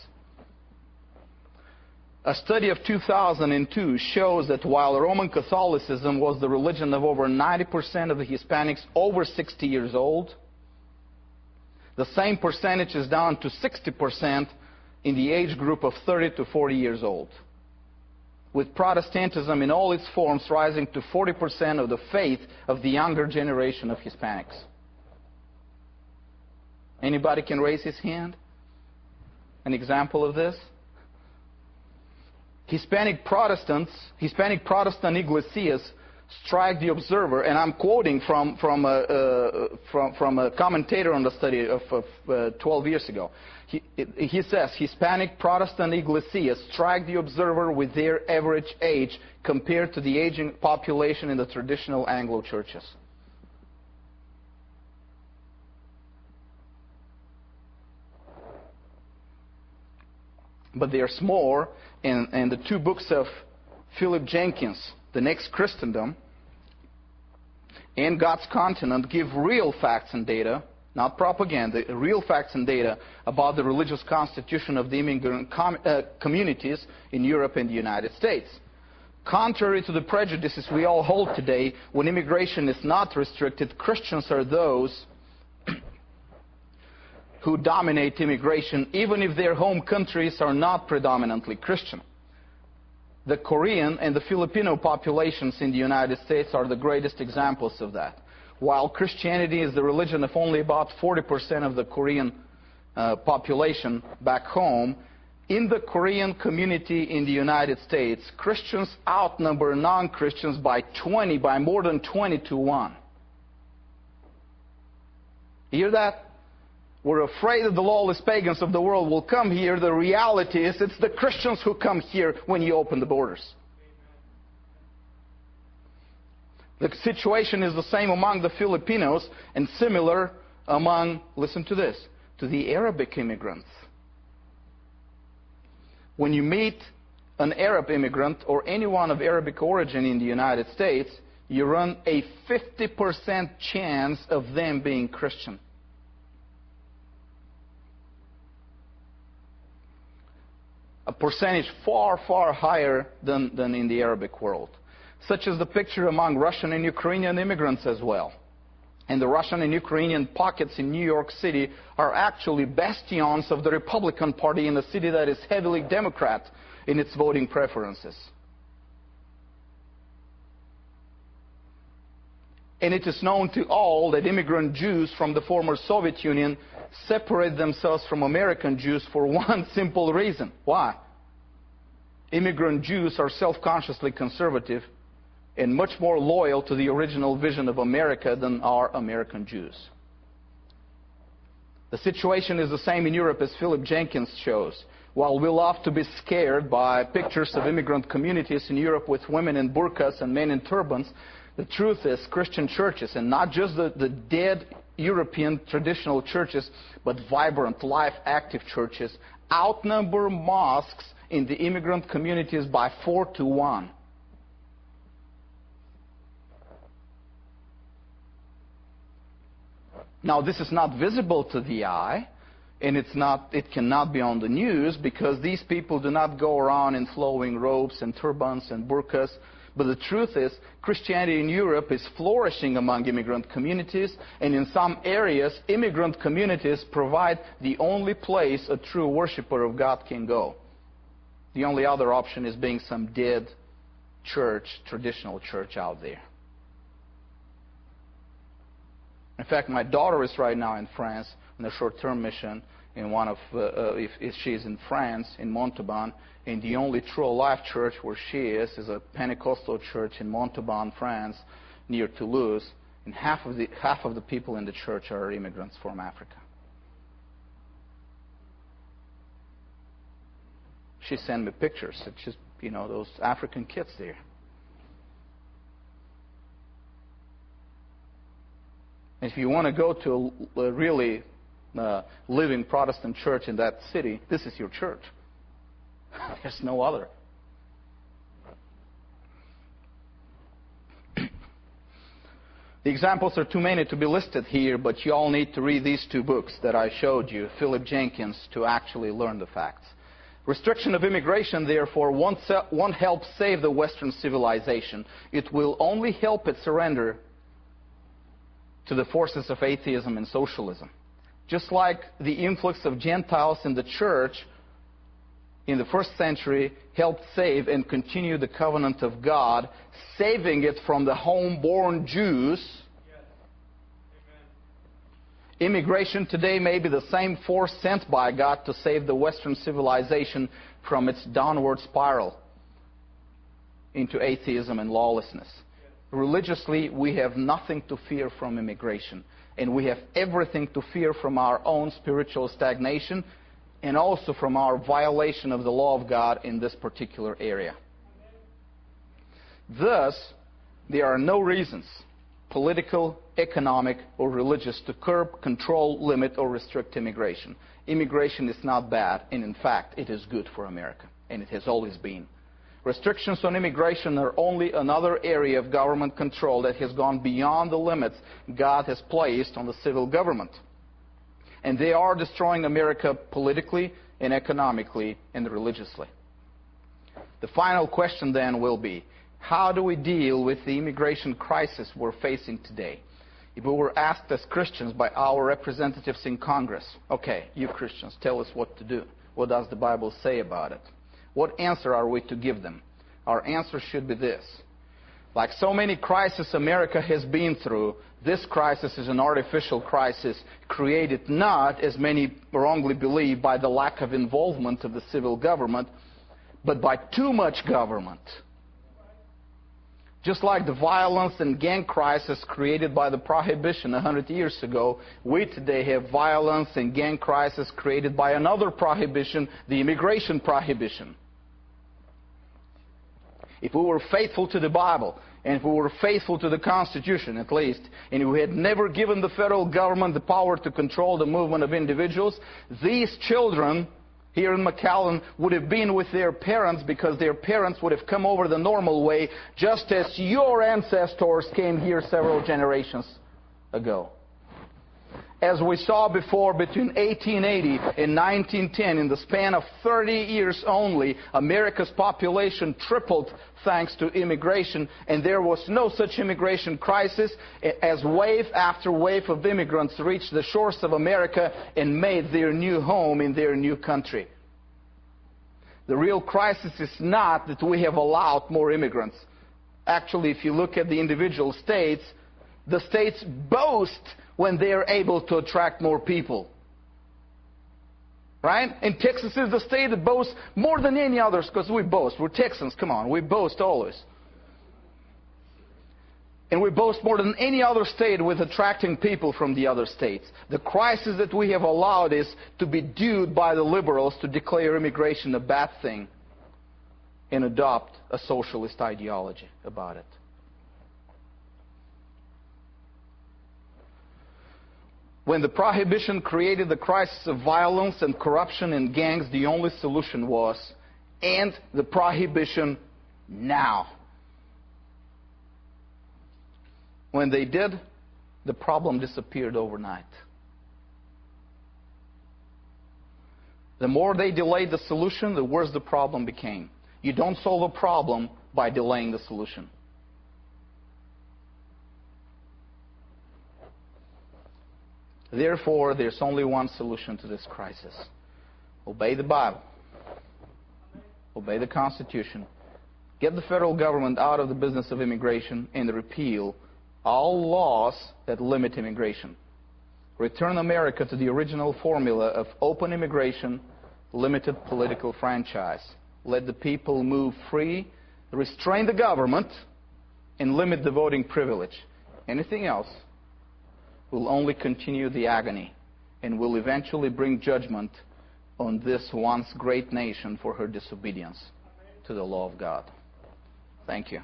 A study of 2002 shows that while Roman Catholicism was the religion of over 90% of the Hispanics over 60 years old, the same percentage is down to 60% in the age group of 30 to 40 years old, with Protestantism in all its forms rising to 40% of the faith of the younger generation of Hispanics. Anybody can raise his hand? an example of this? Hispanic Protestant iglesias strike the observer, and I'm quoting from a commentator on the study of 12 years ago. He says, Hispanic Protestant iglesias strike the observer with their average age compared to the aging population in the traditional Anglo churches. But there's more, and the two books of Philip Jenkins, The Next Christendom, and God's Continent give real facts and data, not propaganda, real facts and data about the religious constitution of the immigrant communities in Europe and the United States. Contrary to the prejudices we all hold today, when immigration is not restricted, Christians are those who dominate immigration, even if their home countries are not predominantly Christian. The Korean and the Filipino populations in the United States are the greatest examples of that. While Christianity is the religion of only about 40% of the Korean population back home, in the Korean community in the United States, Christians outnumber non-Christians by more than 20 to 1. You hear that? We're afraid that the lawless pagans of the world will come here. The reality is it's the Christians who come here when you open the borders. The situation is the same among the Filipinos and similar among, listen to this, to the Arabic immigrants. When you meet an Arab immigrant or anyone of Arabic origin in the United States, you run a 50% chance of them being Christian. A percentage far, far higher than in the Arabic world. Such as the picture among Russian and Ukrainian immigrants as well. And the Russian and Ukrainian pockets in New York City are actually bastions of the Republican Party in a city that is heavily Democrat in its voting preferences. And it is known to all that immigrant Jews from the former Soviet Union separate themselves from American Jews for one simple reason. Why? Immigrant Jews are self-consciously conservative and much more loyal to the original vision of America than are American Jews. The situation is the same in Europe, as Philip Jenkins shows. While we love to be scared by pictures of immigrant communities in Europe with women in burqas and men in turbans, the truth is Christian churches, and not just the dead European traditional churches, but vibrant, life-active churches, outnumber mosques in the immigrant communities by 4 to 1. Now, this is not visible to the eye, and it cannot be on the news, because these people do not go around in flowing robes and turbans and burqas. But the truth is, Christianity in Europe is flourishing among immigrant communities, and in some areas, immigrant communities provide the only place a true worshiper of God can go. The only other option is being some dead church, traditional church out there. In fact, my daughter is right now in France on a short-term mission in one of, if she is in France, in Montauban, and the only true life church where she is a Pentecostal church in Montauban, France, near Toulouse, and half of the people in the church are immigrants from Africa. She sent me pictures. It's just, those African kids there. If you want to go to a really living Protestant church in that city, this is your church. There's no other. The examples are too many to be listed here, but you all need to read these two books that I showed you, Philip Jenkins, to actually learn the facts. Restriction of immigration, therefore, won't help save the Western civilization. It will only help it surrender to the forces of atheism and socialism. Just like the influx of Gentiles in the church in the first century helped save and continue the covenant of God, saving it from the homeborn Jews. Immigration today may be the same force sent by God to save the Western civilization from its downward spiral into atheism and lawlessness. Religiously, we have nothing to fear from immigration, and we have everything to fear from our own spiritual stagnation and also from our violation of the law of God in this particular area. Thus, there are no reasons, political, economic, or religious, to curb, control, limit, or restrict immigration. Immigration is not bad, and in fact, it is good for America, and it has always been. Restrictions on immigration are only another area of government control that has gone beyond the limits God has placed on the civil government. And they are destroying America politically and economically and religiously. The final question then will be, how do we deal with the immigration crisis we're facing today? If we were asked as Christians by our representatives in Congress, okay, you Christians, tell us what to do. What does the Bible say about it? What answer are we to give them? Our answer should be this. Like so many crises America has been through, this crisis is an artificial crisis created not, as many wrongly believe, by the lack of involvement of the civil government, but by too much government. Just like the violence and gang crisis created by the Prohibition 100 years ago, we today have violence and gang crisis created by another prohibition, the immigration prohibition. If we were faithful to the Bible, and if we were faithful to the Constitution at least, and if we had never given the federal government the power to control the movement of individuals, these children here in McAllen would have been with their parents because their parents would have come over the normal way, just as your ancestors came here several generations ago. As we saw before, between 1880 and 1910, in the span of 30 years only, America's population tripled thanks to immigration, and there was no such immigration crisis as wave after wave of immigrants reached the shores of America and made their new home in their new country. The real crisis is not that we have allowed more immigrants. Actually, if you look at the individual states, the states boast when they are able to attract more people. Right? And Texas is the state that boasts more than any others, because we boast. We're Texans, come on, we boast always. And we boast more than any other state with attracting people from the other states. The crisis that we have allowed is to be due by the liberals to declare immigration a bad thing and adopt a socialist ideology about it. When the Prohibition created the crisis of violence and corruption in gangs, the only solution was, end the Prohibition now. When they did, the problem disappeared overnight. The more they delayed the solution, the worse the problem became. You don't solve a problem by delaying the solution. Therefore, there's only one solution to this crisis. Obey the Bible. Obey the Constitution. Get the federal government out of the business of immigration and repeal all laws that limit immigration. Return America to the original formula of open immigration, limited political franchise. Let the people move free, restrain the government, and limit the voting privilege. Anything else will only continue the agony and will eventually bring judgment on this once great nation for her disobedience to the law of God. Thank you.